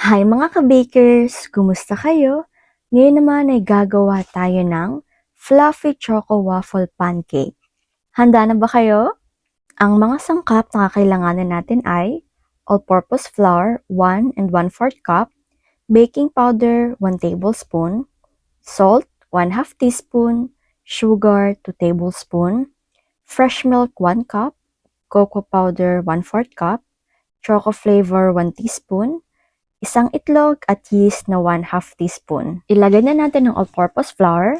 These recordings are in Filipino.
Hi mga ka-bakers! Kumusta kayo? Ngayon naman ay gagawa tayo ng fluffy choco waffle pancake. Handa na ba kayo? Ang mga sangkap na kakailanganin natin ay all-purpose flour, 1 and 1/4 cup, baking powder, 1 tablespoon, salt, 1/2 teaspoon, sugar, 2 tablespoon, fresh milk, 1 cup, cocoa powder, 1/4 cup, choco flavor, 1 teaspoon, isang itlog at yeast na 1/2 teaspoon. Ilagay na natin ang all-purpose flour,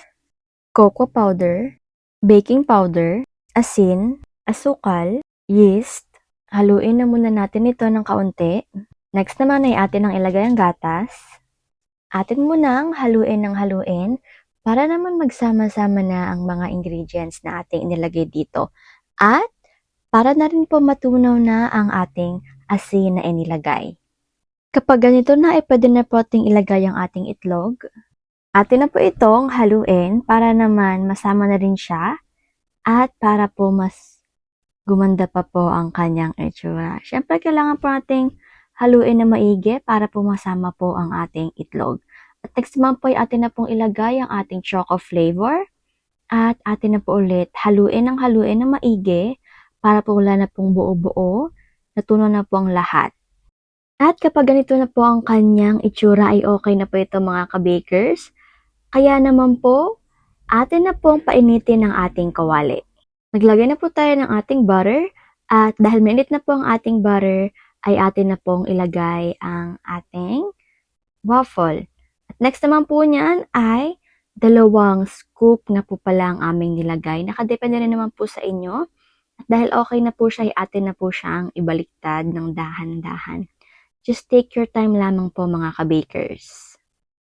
cocoa powder, baking powder, asin, asukal, yeast. Haluin na muna natin ito ng kaunti. Next naman ay atin ang ilagay ang gatas. Atin munang haluin ng haluin para naman magsama-sama na ang mga ingredients na ating inilagay dito. At para na rin po matunaw na ang ating asin na inilagay. Kapag ganito na, pwede na po ating ilagay ang ating itlog. Atin na po itong haluin para naman masama na rin siya at para po mas gumanda pa po ang kanyang itsura. Siyempre, kailangan po nating haluin na maigi para po masama po ang ating itlog. At next naman po ay atin na pong ilagay ang ating choco flavor at atin na po ulit haluin na maigi para po wala na pong buo-buo, natunaw na po ang lahat. At kapag ganito na po ang kanyang itsura ay okay na po ito mga ka-bakers. Kaya naman po, atin na pong painitin ang ating kawali. Naglagay na po tayo ng ating butter at dahil mainit na po ang ating butter ay atin na pong ilagay ang ating waffle. At next naman po niyan ay 2 scoop na po pala ang aming nilagay. Nakadepende rin naman po sa inyo. At dahil okay na po siya ay atin na po siyang ibaliktad ng dahan-dahan. Just take your time lamang po mga ka-bakers.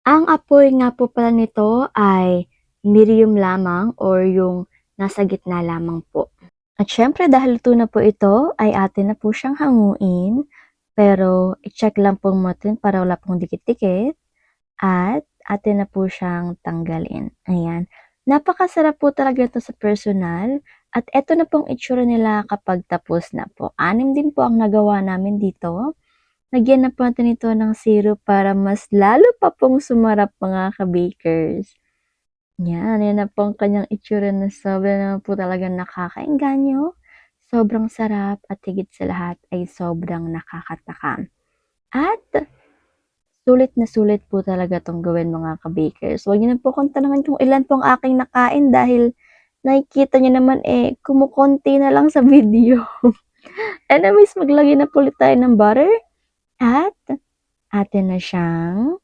Ang apoy nga po pala nito ay medium lamang or yung nasa gitna lamang po. At syempre dahil luto na po ito ay atin na po siyang hanguin. Pero i-check lang po natin para wala pong dikit-dikit. At atin na po siyang tanggalin. Ayan. Napakasarap po talaga ito sa personal. At eto na pong itsura nila kapag tapos na po. 6 din po ang nagawa namin dito. Lagyan na po natin ito ng syrup para mas lalo pa pong sumarap mga ka-bakers. Yan na po ang kanyang itsura na sobrang naman po talagang nakakaengganyo. Sobrang sarap at higit sa lahat ay sobrang nakakatakam. At sulit na sulit po talaga itong gawin mga ka-bakers. Huwag niyo na po kung tanungan kung ilan po ang aking nakain dahil nakikita niyo naman kumukonti na lang sa video. Anyways, maglagay na po ulit tayo ng butter. At atin na siyang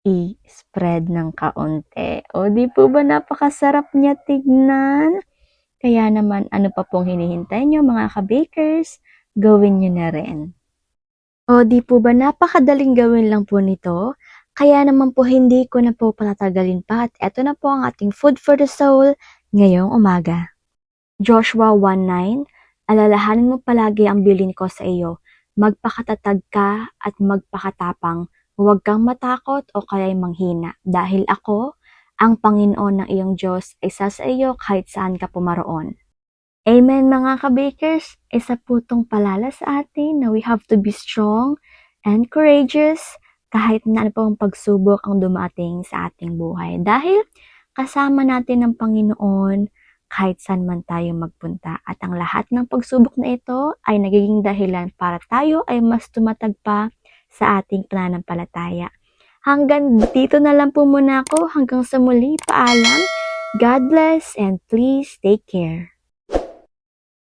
i-spread ng kaunti. O di po ba napakasarap niya tignan? Kaya naman ano pa pong hinihintay nyo mga ka-bakers? Gawin nyo na rin. O di po ba napakadaling gawin lang po nito? Kaya naman po hindi ko na po patatagalin pa at eto na po ang ating food for the soul ngayong umaga. Joshua 1:9, alalahanin mo palagi ang bilin ko sa iyo. Magpakatatag ka at magpakatapang, huwag kang matakot o kaya'y manghina, dahil ako, ang Panginoon ng iyong Diyos, isa sa iyo kahit saan ka pumaroon. Amen mga ka-bakers, isa po itong palala sa atin na we have to be strong and courageous kahit na ano pong pagsubok ang dumating sa ating buhay. Dahil kasama natin ng Panginoon, kahit saan man tayo magpunta. At ang lahat ng pagsubok na ito ay nagiging dahilan para tayo ay mas tumatag pa sa ating pananampalataya. Hanggang dito na lang po muna ako. Hanggang sa muli, paalam. God bless and please take care.